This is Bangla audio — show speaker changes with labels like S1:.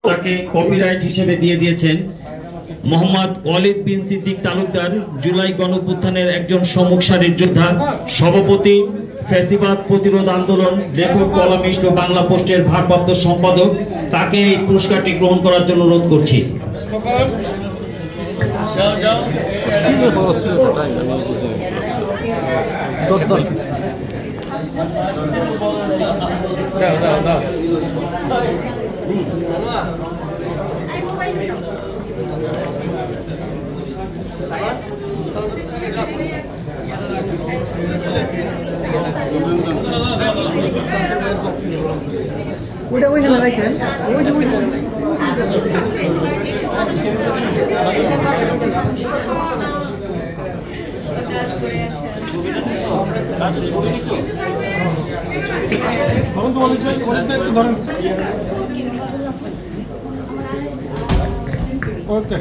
S1: তাকে কপিরাইট হিসেবে দিয়ে দিয়েছেন মোহাম্মদ ওয়ালিদ বিন সিদ্দিক তালুকদার, জুলাই গণঅভ্যুত্থানের একজন সম্মুখ সারির যোদ্ধা, সভাপতি, ফ্যাসিবাদ প্রতিরোধ আন্দোলন, লেখক, কলামিস্ট ও বাংলা পোস্টের ভারপ্রাপ্ত সম্পাদক। তাকে এই পুরস্কারটি গ্রহণ করার জন্য অনুরোধ করছি।
S2: ওইটা ওইখানে রাখেন, ওই যে ওকে।